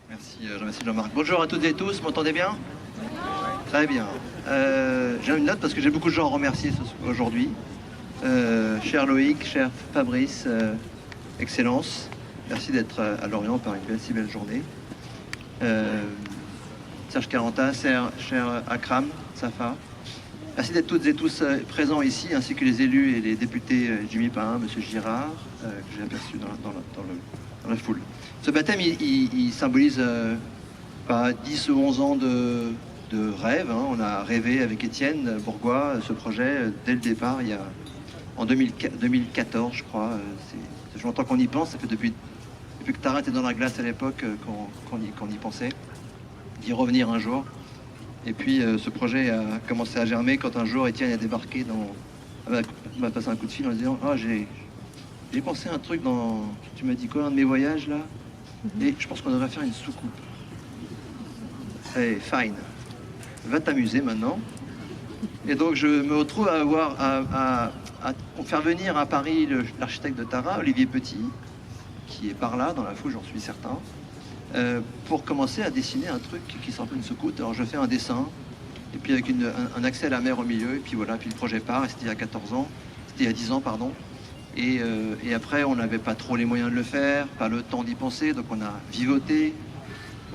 Merci Jean-Marc. Bonjour à toutes et tous, vous m'entendez bien? Très bien. J'ai une note parce que j'ai beaucoup de gens à remercier aujourd'hui. Cher Loïc, cher Fabrice, Excellence, merci d'être à Lorient par une si belle journée. Serge Caranta, cher Akram, Safa. Merci d'être toutes et tous présents ici, ainsi que les élus et les députés Jimmy Pain, M. Girard, que j'ai aperçu dans la foule. Ce baptême, il symbolise 10 ou 11 ans de rêve. Hein. On a rêvé avec Étienne Bourgois ce projet dès le départ, en 2014, je crois. Ça fait longtemps qu'on y pense, ça fait depuis que Tara était dans la glace à l'époque qu'on y pensait, d'y revenir un jour. Et puis ce projet a commencé à germer quand un jour Étienne a débarqué m'a passé un coup de fil en disant « Ah, j'ai pensé à un truc tu m'as dit quoi, un de mes voyages là, et je pense qu'on devrait faire une soucoupe. » Hey, fine. Va t'amuser maintenant. Et donc je me retrouve à faire venir à Paris l'architecte de Tara, Olivier Petit, qui est par là, dans la foule, j'en suis certain, pour commencer à dessiner un truc qui sera un peu une soucoupe. Alors je fais un dessin, et puis avec un accès à la mer au milieu, et puis voilà, puis le projet part, et c'était il y a 14 ans, c'était il y a 10 ans, pardon. Et après, on n'avait pas trop les moyens de le faire, pas le temps d'y penser, donc on a vivoté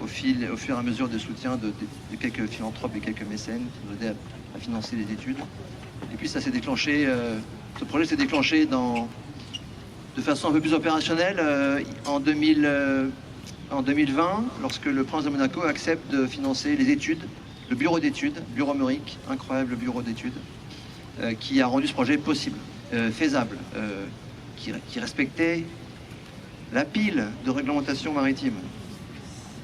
au fur et à mesure de soutien de quelques philanthropes et quelques mécènes qui nous aidaient à financer les études. Et puis ça s'est déclenché, ce projet s'est déclenché de façon un peu plus opérationnelle en 2020, lorsque le prince de Monaco accepte de financer les études, le bureau d'études, bureau Meuric, incroyable bureau d'études, qui a rendu ce projet possible, faisable, qui respectait la pile de réglementation maritime.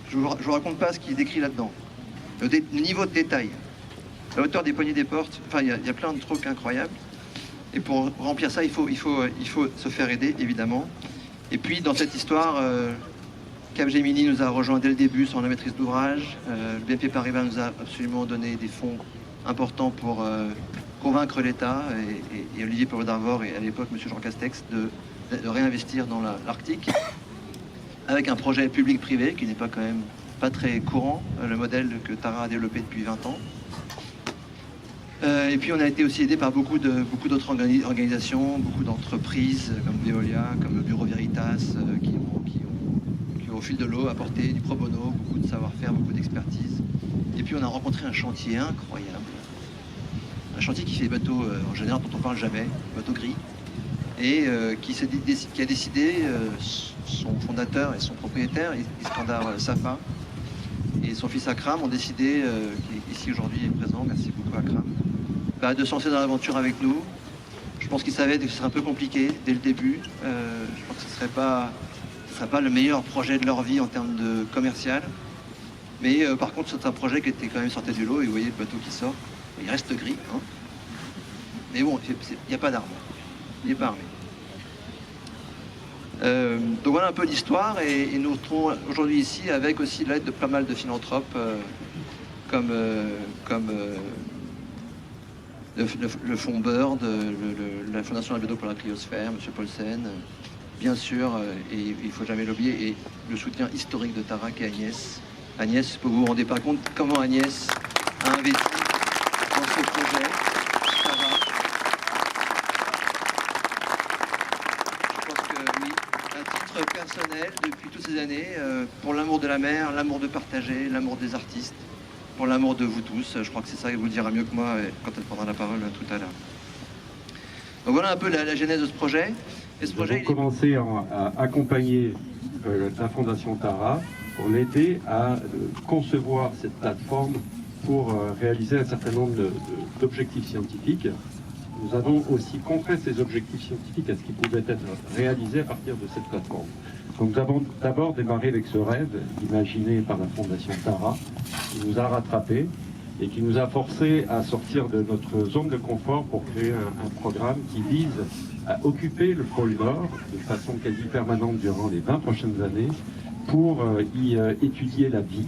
Je ne vous raconte pas ce qui est décrit là-dedans. Le niveau de détail, la hauteur des poignées des portes, enfin il y a plein de trucs incroyables. Et pour remplir ça, il faut se faire aider, évidemment. Et puis dans cette histoire, Capgemini nous a rejoint dès le début sur la maîtrise d'ouvrage. Le BNP Paribas nous a absolument donné des fonds importants pour convaincre l'État et Olivier Paul d'Arvor et à l'époque M. Jean Castex de réinvestir dans l'Arctique avec un projet public-privé qui n'est pas quand même pas très courant, le modèle que Tara a développé depuis 20 ans. Et puis on a été aussi aidé par beaucoup d'autres organisations, beaucoup d'entreprises comme Veolia, comme le Bureau Veritas, qui ont au fil de l'eau apporté du pro bono, beaucoup de savoir-faire, beaucoup d'expertise. Et puis on a rencontré un chantier incroyable, un chantier qui fait des bateaux en général dont on ne parle jamais, bateaux gris, et qui a décidé, son fondateur et son propriétaire, Iskandar Safa, et son fils Akram ont décidé, qui ici aujourd'hui est présent, merci beaucoup Akram, de se lancer dans l'aventure avec nous. Je pense qu'ils savaient que ce serait un peu compliqué dès le début. Je pense que ce ne serait pas le meilleur projet de leur vie en termes de commercial. Mais par contre, c'est un projet qui était quand même sorti du lot, et vous voyez le bateau qui sort. Il reste gris, hein. Mais bon, il n'y a pas d'armes. Il n'est pas armé. Donc voilà un peu l'histoire, et nous nous retrouvons aujourd'hui ici avec aussi l'aide de pas mal de philanthropes comme le fonds Bird, la Fondation Albedo pour la cryosphère, M. Paulsen, bien sûr, et il ne faut jamais l'oublier, et le soutien historique de Tara et Agnès. Agnès, vous vous rendez pas compte comment Agnès a investi dans ce projet. Tara. Je pense que oui, à titre personnel, depuis toutes ces années, pour l'amour de la mer, l'amour de partager, l'amour des artistes, pour l'amour de vous tous. Je crois que c'est ça qu'elle vous le dira mieux que moi quand elle prendra la parole tout à l'heure. Donc voilà un peu la genèse de ce projet. Et ce projet, Nous avons commencé à accompagner la Fondation Tara pour l'aider à concevoir cette plateforme pour réaliser un certain nombre d'objectifs scientifiques. Nous avons aussi contraint ces objectifs scientifiques à ce qui pouvait être réalisé à partir de cette plateforme. Donc nous avons d'abord démarré avec ce rêve imaginé par la Fondation Tara, qui nous a rattrapés et qui nous a forcés à sortir de notre zone de confort pour créer un programme qui vise à occuper le pôle Nord de façon quasi permanente durant les 20 prochaines années pour y étudier la vie.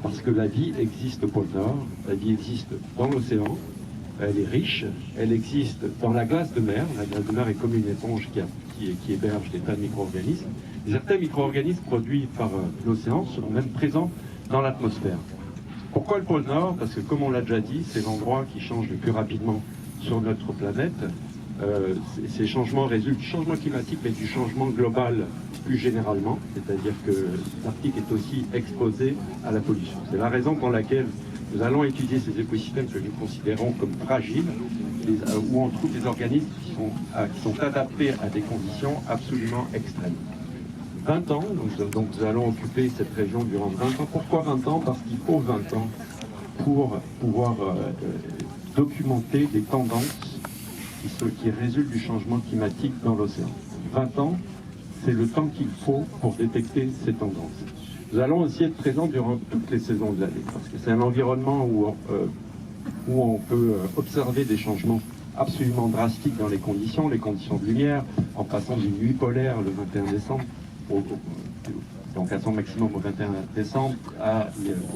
Parce que la vie existe au pôle Nord, la vie existe dans l'océan, elle est riche, elle existe dans la glace de mer. La glace de mer est comme une éponge qui a qui héberge des tas de micro-organismes. Certains micro-organismes produits par l'océan sont même présents dans l'atmosphère. Pourquoi le pôle Nord? Parce que, comme on l'a déjà dit, c'est l'endroit qui change le plus rapidement sur notre planète. Ces changements résultent du changement climatique, mais du changement global plus généralement, c'est-à-dire que l'Arctique est aussi exposé à la pollution. C'est la raison pour laquelle nous allons étudier ces écosystèmes que nous considérons comme fragiles, où on trouve des organismes qui sont adaptés à des conditions absolument extrêmes. 20 ans, donc nous allons occuper cette région durant 20 ans. Pourquoi 20 ans? Parce qu'il faut 20 ans pour pouvoir documenter des tendances qui résultent du changement climatique dans l'océan. 20 ans, c'est le temps qu'il faut pour détecter ces tendances. Nous allons aussi être présents durant toutes les saisons de l'année, parce que c'est un environnement où on peut observer des changements absolument drastiques dans les conditions de lumière, en passant d'une nuit polaire le 21 décembre, donc à son maximum au 21 décembre,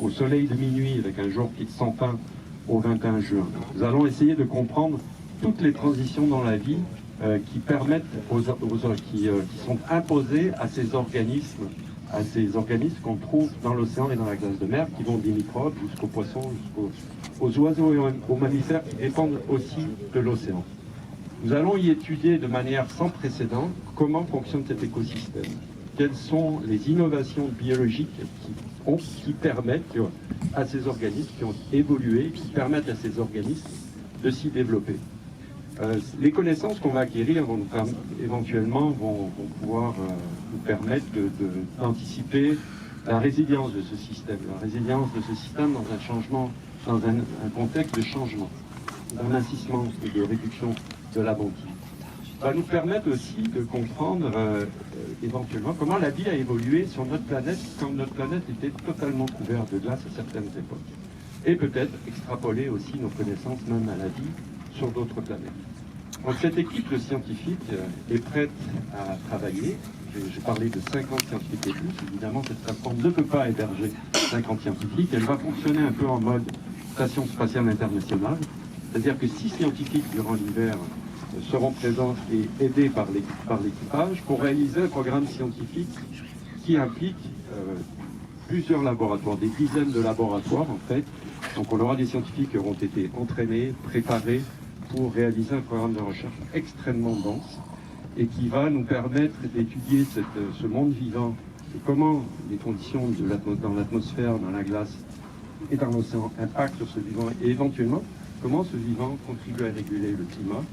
au soleil de minuit avec un jour qui sans fin au 21 juin. Nous allons essayer de comprendre toutes les transitions dans la vie qui permettent qui sont imposées à ces organismes qu'on trouve dans l'océan et dans la glace de mer, qui vont des microbes jusqu'aux poissons, aux oiseaux et aux mammifères qui dépendent aussi de l'océan. Nous allons y étudier de manière sans précédent comment fonctionne cet écosystème, quelles sont les innovations biologiques qui permettent à ces organismes qui ont évolué, qui permettent à ces organismes de s'y développer. Les connaissances qu'on va acquérir éventuellement vont pouvoir nous permettre d'anticiper la résilience de ce système, dans un changement, dans un contexte de changement, d'amincissement et de réduction de la banquise. Va nous permettre aussi de comprendre éventuellement comment la vie a évolué sur notre planète quand notre planète était totalement couverte de glace à certaines époques. Et peut-être extrapoler aussi nos connaissances même à la vie sur d'autres planètes. Donc cette équipe de scientifiques est prête à travailler. J'ai parlé de 50 scientifiques et plus. Évidemment, cette plateforme ne peut pas héberger 50 scientifiques. Elle va fonctionner un peu en mode station spatiale internationale. C'est-à-dire que 6 scientifiques durant l'hiver seront présents et aidés par l'équipage pour réaliser un programme scientifique qui implique plusieurs laboratoires, des dizaines de laboratoires en fait. Donc on aura des scientifiques qui auront été entraînés, préparés pour réaliser un programme de recherche extrêmement dense et qui va nous permettre d'étudier ce monde vivant et comment les conditions dans l'atmosphère, dans la glace et dans l'océan impactent sur ce vivant et éventuellement comment ce vivant contribue à réguler le climat.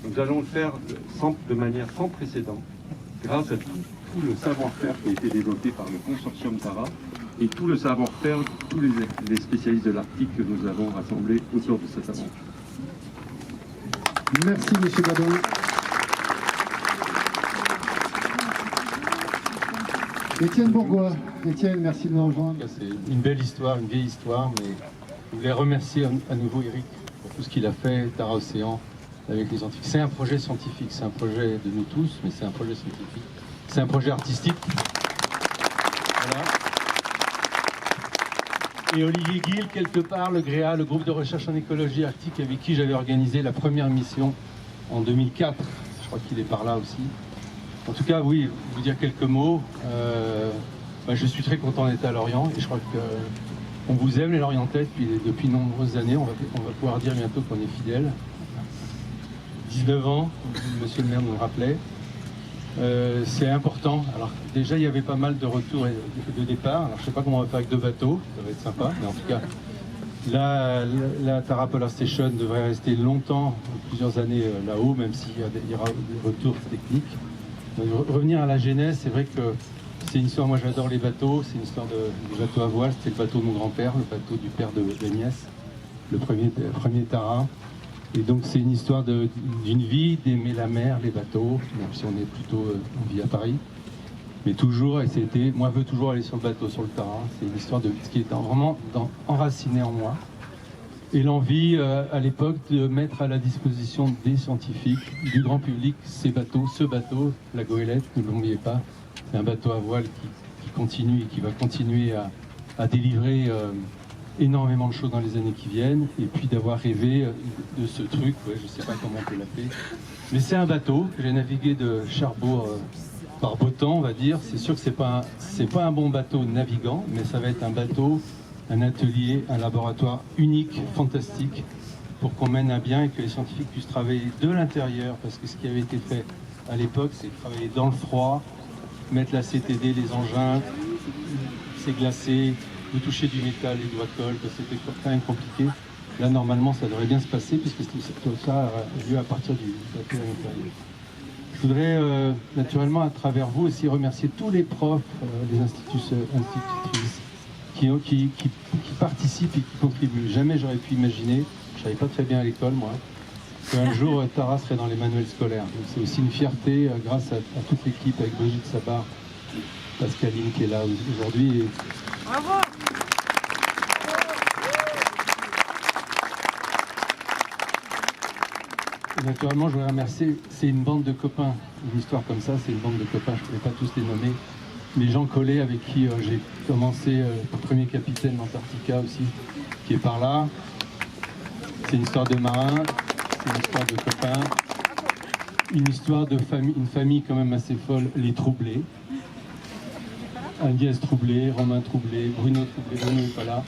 Nous allons le faire de manière sans précédent grâce à tout le savoir-faire qui a été développé par le consortium Tara et tout le savoir-faire de tous les spécialistes de l'Arctique que nous avons rassemblés autour de cette aventure. Merci, M. Badon. Étienne Bourgois. Étienne, merci de nous rejoindre. C'est une belle histoire, une vieille histoire, mais je voulais remercier à nouveau Eric pour tout ce qu'il a fait, Tara Océan, avec les scientifiques. C'est un projet scientifique, c'est un projet de nous tous, mais c'est un projet scientifique. C'est un projet artistique. Voilà. Et Olivier Guil, quelque part, le GREA, le groupe de recherche en écologie arctique, avec qui j'avais organisé la première mission en 2004. Je crois qu'il est par là aussi. En tout cas, oui, vous dire quelques mots. Je suis très content d'être à Lorient et je crois qu'on vous aime les Lorientais depuis de nombreuses années. On va pouvoir dire bientôt qu'on est fidèles. 19 ans, monsieur le maire nous le rappelait. C'est important. Alors déjà il y avait pas mal de retours et de départ. Alors je sais pas comment on va faire avec 2 bateaux, ça va être sympa, mais en tout cas la Tara Polar Station devrait rester longtemps, plusieurs années là-haut, même s'il y aura des retours techniques. Revenir à la genèse, c'est vrai que c'est une histoire, moi j'adore les bateaux, c'est une histoire de bateau à voile, c'était le bateau de mon grand-père, le bateau du père de Agnès, le premier Tara. Et donc c'est une histoire d'une vie, d'aimer la mer, les bateaux, même si on est plutôt on vit à Paris. Mais toujours, et c'était, moi je veux toujours aller sur le bateau, sur le Tara. C'est une histoire de ce qui est vraiment enraciné en moi. Et l'envie à l'époque de mettre à la disposition des scientifiques, du grand public, ce bateau, la goélette, ne l'oubliez pas, c'est un bateau à voile qui continue et qui va continuer à délivrer énormément de choses dans les années qui viennent, et puis d'avoir rêvé de ce truc, ouais, je ne sais pas comment on peut l'appeler. Mais c'est un bateau que j'ai navigué de Cherbourg par beau temps, on va dire. C'est sûr que c'est pas un bon bateau navigant, mais ça va être un bateau, un atelier, un laboratoire unique, fantastique, pour qu'on mène à bien et que les scientifiques puissent travailler de l'intérieur, parce que ce qui avait été fait à l'époque, c'est de travailler dans le froid, mettre la CTD, les engins, c'est glacé, de toucher du métal, les doigts collent, parce que c'était quand même compliqué. Là, normalement, ça devrait bien se passer, puisque tout ça a lieu à partir du bateau à l'intérieur. Je voudrais, naturellement, à travers vous aussi, remercier tous les profs, les institutrices, qui participent et qui contribuent. Jamais j'aurais pu imaginer, je ne savais pas très bien à l'école, moi, qu'un jour, Tara serait dans les manuels scolaires. Donc, c'est aussi une fierté, grâce à toute l'équipe, avec Brigitte Sabar, Pascaline qui est là aujourd'hui. Bravo! Et naturellement, je voudrais remercier, c'est une bande de copains. Une histoire comme ça, c'est une bande de copains, je ne pourrais pas tous les nommer. Mais Jean Collet, avec qui j'ai commencé, le premier capitaine d'Antarctica aussi, qui est par là. C'est une histoire de marin, c'est une histoire de copains, une histoire de famille, une famille quand même assez folle, les Troublés. Agnès Troublé, Romain Troublé, Bruno Troublé, Bruno n'est pas là.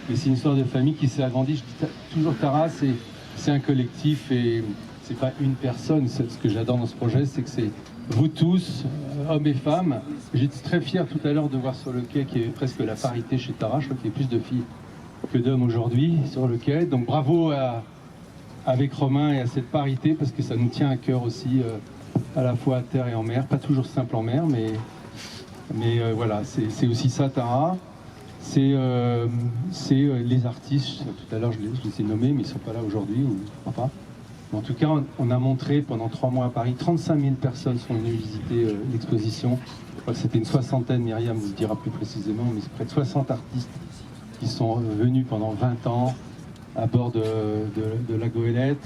Mais c'est une histoire de famille qui s'est agrandie. Je dis toujours Tara, c'est un collectif et c'est pas une personne. Ce que j'adore dans ce projet, c'est que c'est vous tous, hommes et femmes. J'étais très fier tout à l'heure de voir sur le quai qu'il y avait presque la parité chez Tara. Je crois qu'il y a plus de filles que d'hommes aujourd'hui sur le quai. Donc bravo avec Romain et à cette parité, parce que ça nous tient à cœur aussi, à la fois à terre et en mer. Pas toujours simple en mer, mais voilà, c'est aussi ça, Tara. C'est les artistes, tout à l'heure je les ai nommés, mais ils ne sont pas là aujourd'hui, ou pas. En tout cas, on a montré pendant 3 mois à Paris, 35 000 personnes sont venues visiter l'exposition. Je crois que c'était une soixantaine, Myriam vous le dira plus précisément, mais c'est près de 60 artistes qui sont venus pendant 20 ans à bord de la goélette.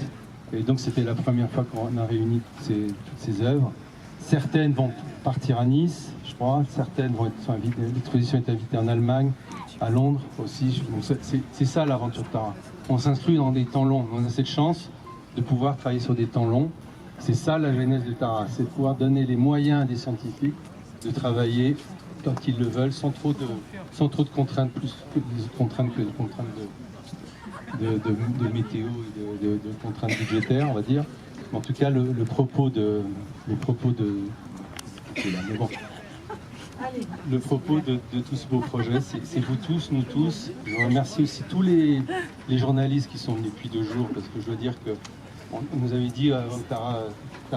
Et donc c'était la première fois qu'on a réuni toutes ces œuvres. Certaines vont partir à Nice, je crois. Certaines vont être invitées. L'exposition est invitée en Allemagne, à Londres aussi. C'est ça l'aventure Tara. On s'inscrit dans des temps longs. On a cette chance de pouvoir travailler sur des temps longs. C'est ça la genèse de Tara. C'est de pouvoir donner les moyens à des scientifiques de travailler quand ils le veulent, sans trop de contraintes, plus de contraintes que de contraintes de météo et de contraintes budgétaires, on va dire. En tout cas, le propos de tout ce beau projet, c'est vous tous, nous tous. Je remercie aussi tous les journalistes qui sont venus depuis 2 jours, parce que je dois dire que on nous avait dit avant Tara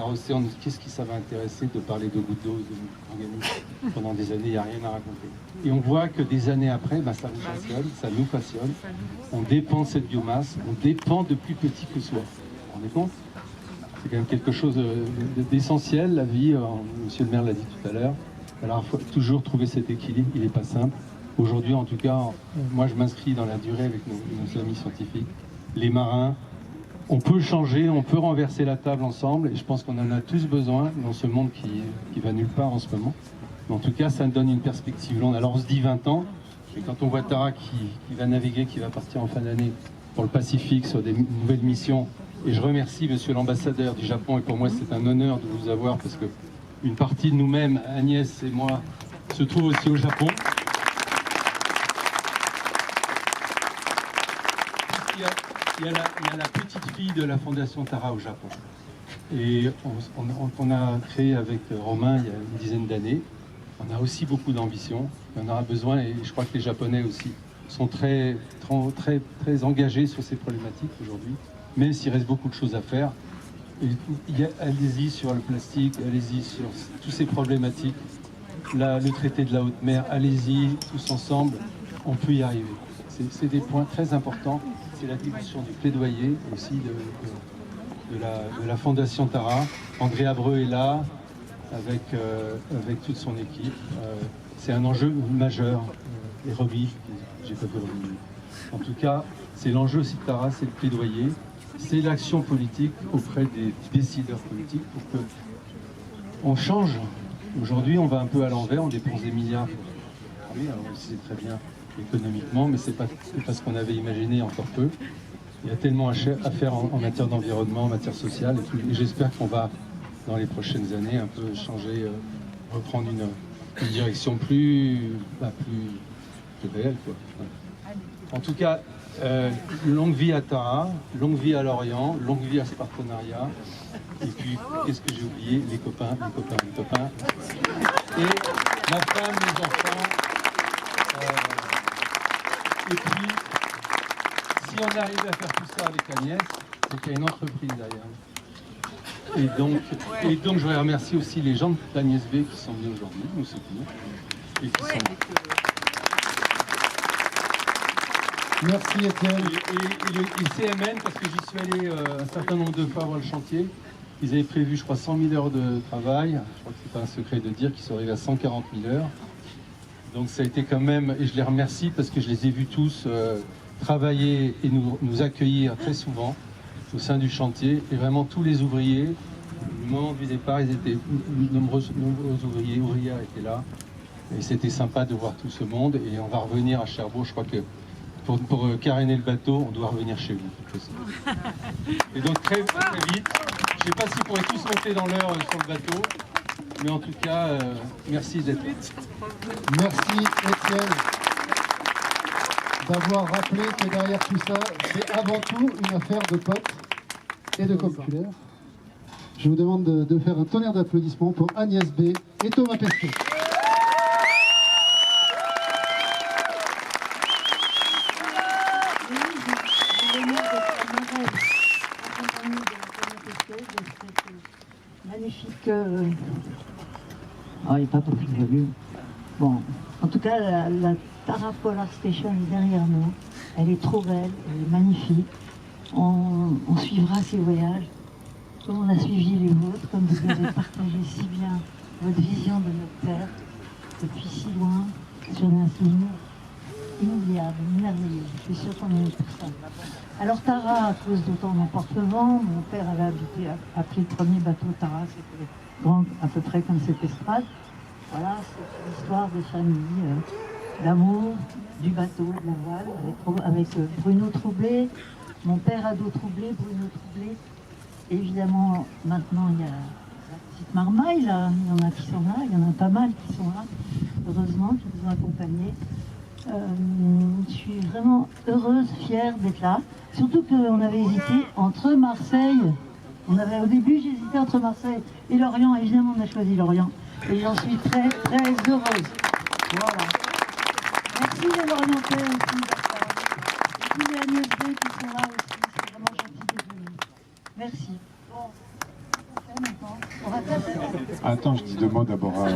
Océan, qu'est-ce qui ça va intéresser de parler de gouttes d'eau et de organismes pendant des années, il n'y a rien à raconter. Et on voit que des années après, ça nous passionne, ça nous passionne. On dépend de cette biomasse, on dépend de plus petit que soi. Vous vous rendez compte ? C'est quand même quelque chose d'essentiel, la vie, monsieur le maire l'a dit tout à l'heure. Alors il faut toujours trouver cet équilibre, il n'est pas simple. Aujourd'hui en tout cas, moi je m'inscris dans la durée avec nos amis scientifiques, les marins. On peut changer, on peut renverser la table ensemble et je pense qu'on en a tous besoin dans ce monde qui va nulle part en ce moment. Mais en tout cas, ça nous donne une perspective longue. Alors on se dit 20 ans, et quand on voit Tara qui va naviguer, qui va partir en fin d'année pour le Pacifique sur des nouvelles missions, et je remercie monsieur l'ambassadeur du Japon, et pour moi c'est un honneur de vous avoir parce que une partie de nous-mêmes, Agnès et moi, se trouve aussi au Japon. Il y a la petite fille de la Fondation Tara au Japon. Et on a créé avec Romain il y a une dizaine d'années. On a aussi beaucoup d'ambition. On en aura besoin et je crois que les Japonais aussi sont très engagés sur ces problématiques aujourd'hui, même s'il reste beaucoup de choses à faire. Allez-y sur le plastique, allez-y sur toutes ces problématiques. Le traité de la haute mer, allez-y tous ensemble, on peut y arriver. C'est des points très importants. C'est la dimension du plaidoyer aussi de la Fondation Tara. André Abreu est là avec toute son équipe. C'est un enjeu majeur. Et Romy, j'ai pas vu Romy. En tout cas, c'est l'enjeu aussi de Tara, c'est le plaidoyer. C'est l'action politique auprès des décideurs politiques pour que on change. Aujourd'hui, on va un peu à l'envers, on dépense des milliards parler, alors c'est très bien économiquement, mais c'est pas ce qu'on avait imaginé encore peu. Il y a tellement à faire en matière d'environnement, en matière sociale, et j'espère qu'on va, dans les prochaines années, un peu changer, reprendre une direction plus réelle, quoi. En tout cas, longue vie à Tara, longue vie à Lorient, longue vie à ce partenariat. Et puis, qu'est-ce que j'ai oublié? Les copains. Et ma femme, mes enfants. Et puis, si on arrive à faire tout ça avec Agnès, c'est qu'il y a une entreprise derrière. Et donc je voudrais remercier aussi les gens d'Agnès B qui sont venus aujourd'hui, nous soutenir. Et qui sont... Merci Étienne. Et le CMN, parce que j'y suis allé un certain nombre de fois voir le chantier, ils avaient prévu, je crois, 100 000 heures de travail. Je crois que c'est pas un secret de dire qu'ils sont arrivés à 140 000 heures. Donc ça a été quand même, et je les remercie parce que je les ai vus tous travailler et nous accueillir très souvent au sein du chantier. Et vraiment tous les ouvriers, au moment du départ, ils étaient nombreux ouvrières étaient là. Et c'était sympa de voir tout ce monde. Et on va revenir à Cherbourg, je crois que pour caréner le bateau, on doit revenir chez vous. Et donc très vite, je ne sais pas si vous pourrez tous monter dans l'heure sur le bateau, mais en tout cas, merci d'être là. Merci Étienne d'avoir rappelé que derrière tout ça, c'est avant tout une affaire de potes et de populaires. Je vous demande de faire un tonnerre d'applaudissements pour Agnès B et Thomas Pesquet. Magnifique. Oh, il n'y a pas beaucoup de volume. Bon, en tout cas, la Tara Polar Station est derrière nous. Elle est trop belle, elle est magnifique. On suivra ses voyages, comme on a suivi les vôtres, comme vous avez partagé si bien votre vision de notre Terre, depuis si loin, sur un souvenir inoubliable, merveilleux. Je suis sûre qu'on est pour ça. Alors Tara, à cause d'autant d'emporte le vent, mon père avait appelé le premier bateau Tara, c'était grand à peu près comme cette estrade. Voilà, c'est une histoire de famille, d'amour, du bateau, de la voile, avec Bruno Troublé, mon père Ado Troublé, Bruno Troublé. Évidemment, maintenant, il y a la petite marmaille, là. Il y en a qui sont là, il y en a pas mal qui sont là, heureusement, qui nous ont accompagnés. Je suis vraiment heureuse, fière d'être là. Surtout qu'on avait hésité entre Marseille. Au début, j'hésitais entre Marseille et Lorient. Évidemment, on a choisi Lorient. Et j'en suis très, très heureuse. Voilà. Merci les Lorientais aussi. Et tous les Agnès B qui sont là aussi. C'est vraiment gentil d'être venus. Merci. On va passer. Attends, je dis deux mots d'abord,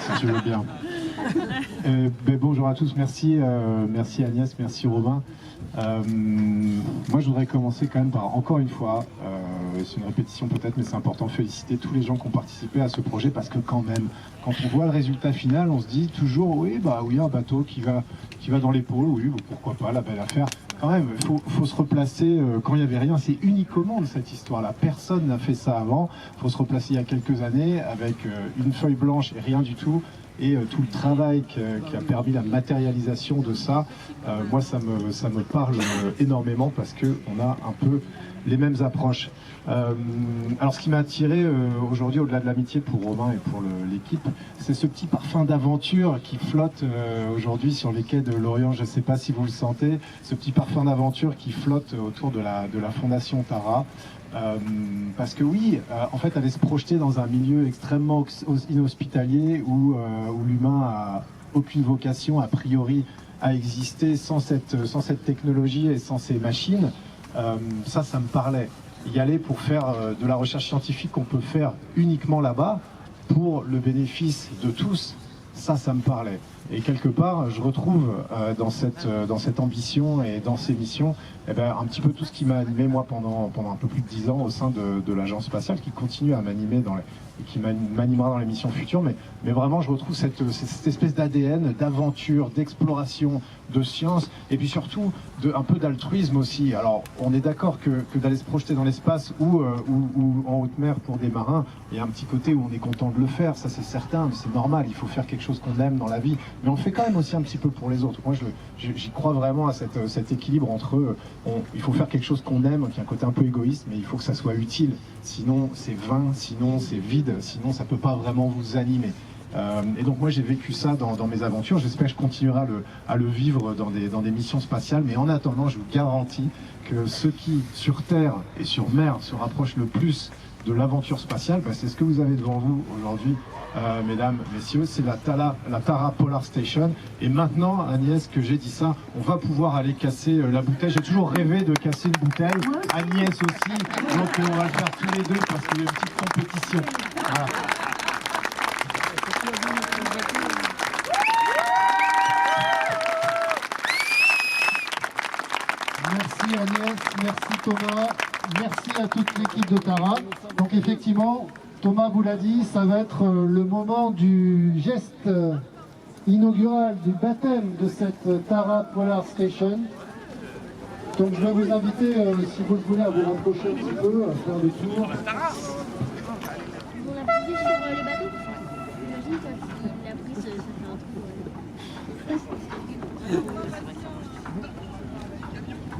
si tu veux bien. Bonjour à tous, merci Agnès, merci Romain. Moi je voudrais commencer quand même par, encore une fois, c'est une répétition peut-être, mais c'est important, féliciter tous les gens qui ont participé à ce projet, parce que quand même, quand on voit le résultat final, on se dit toujours, oui, un bateau qui va dans les pôles, oui, pourquoi pas, la belle affaire. Quand même, il faut se replacer quand il n'y avait rien. C'est unique au monde cette histoire-là. Personne n'a fait ça avant. Il faut se replacer il y a quelques années avec une feuille blanche et rien du tout. Et tout le travail qui a permis la matérialisation de ça, moi ça me parle énormément parce qu'on a un peu les mêmes approches. Alors ce qui m'a attiré aujourd'hui, au-delà de l'amitié pour Romain et pour l'équipe, c'est ce petit parfum d'aventure qui flotte aujourd'hui sur les quais de Lorient. Je ne sais pas si vous le sentez, ce petit parfum d'aventure qui flotte autour de la Fondation Tara. Parce que oui, en fait, aller se projeter dans un milieu extrêmement inhospitalier où l'humain a aucune vocation a priori à exister sans cette technologie et sans ces machines, ça me parlait. Y aller pour faire de la recherche scientifique qu'on peut faire uniquement là-bas pour le bénéfice de tous, ça me parlait. Et quelque part, je retrouve dans cette ambition et dans ces missions un petit peu tout ce qui m'a animé moi pendant un peu plus de 10 ans au sein de l'agence spatiale, qui continue à m'animer et qui m'animera dans les missions futures. Mais vraiment, je retrouve cette espèce d'ADN, d'aventure, d'exploration, de science, et puis surtout un peu d'altruisme aussi. Alors, on est d'accord que d'aller se projeter dans l'espace ou en haute mer pour des marins, il y a un petit côté où on est content de le faire, ça c'est certain, c'est normal, il faut faire quelque chose qu'on aime dans la vie, mais on le fait quand même aussi un petit peu pour les autres. Moi, j'y crois vraiment à cet équilibre entre il faut faire quelque chose qu'on aime, qui a un côté un peu égoïste, mais il faut que ça soit utile, sinon c'est vain, sinon c'est vide, sinon ça peut pas vraiment vous animer. Et donc moi j'ai vécu ça dans mes aventures, j'espère que je continuerai à le vivre dans des missions spatiales, mais en attendant je vous garantis que ceux qui sur Terre et sur mer se rapprochent le plus de l'aventure spatiale, c'est ce que vous avez devant vous aujourd'hui, mesdames, messieurs, c'est la Tara Polar Station. Et maintenant, Agnès, que j'ai dit ça, on va pouvoir aller casser la bouteille. J'ai toujours rêvé de casser une bouteille, Agnès aussi, donc on va le faire tous les deux parce qu'il y a une petite compétition. Voilà. Merci Agnès, merci Thomas, merci à toute l'équipe de Tara. Donc effectivement, Thomas vous l'a dit, ça va être le moment du geste inaugural, du baptême de cette Tara Polar Station. Donc je vais vous inviter, si vous le voulez, à vous rapprocher un petit peu, à faire le tour. On l'a pris sur les bateaux. J'imagine quand il a pris, ça fait un trou.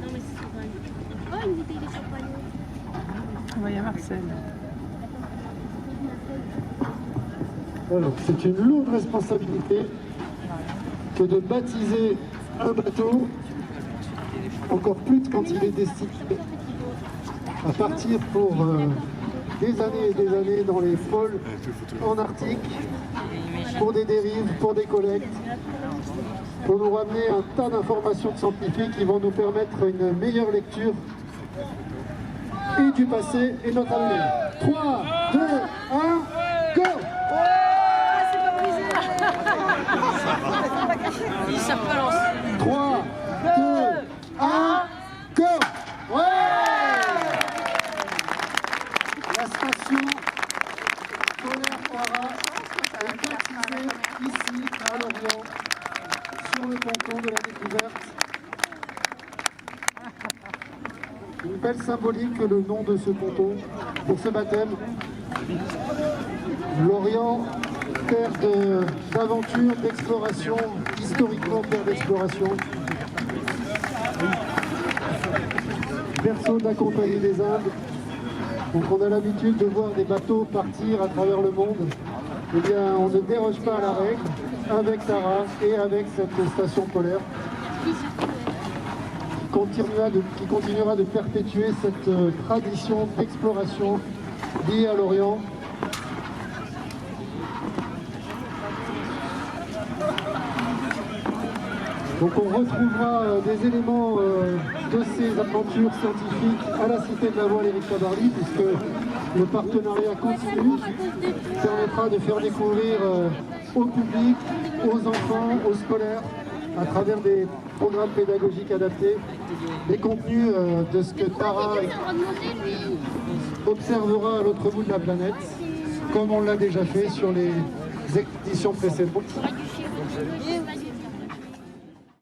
Non mais c'est pas une... Oh, une bouteille de champagne. On va y avoir Marcel. Alors, c'est une lourde responsabilité que de baptiser un bateau, encore plus quand il est destiné à partir pour des années et des années dans les pôles en Arctique, pour des dérives, pour des collectes, pour nous ramener un tas d'informations scientifiques qui vont nous permettre une meilleure lecture et du passé et de notre avenir. 3, 2, 1, go! Ils savent pas lancer. 3, 2, 1, go! Ouais! La station polaire Tara est baptisée ici, à Lorient, sur le ponton de la découverte. Une belle symbolique, le nom de ce ponton, pour ce baptême. Lorient, terre d'aventure, d'exploration, historiquement terre d'exploration. Berceau d'accompagner des Indes. Donc on a l'habitude de voir des bateaux partir à travers le monde. Eh bien, on ne déroge pas à la règle avec Tara et avec cette station polaire qui continuera de perpétuer cette tradition d'exploration liée à l'Orient. Donc on retrouvera des éléments de ces aventures scientifiques à la Cité de la Voile Éric Tabarly, puisque le partenariat continu permettra de faire découvrir au public, aux enfants, aux scolaires, à travers des programmes pédagogiques adaptés, les contenus de ce que Tara observera à l'autre bout de la planète, comme on l'a déjà fait sur les expéditions précédentes.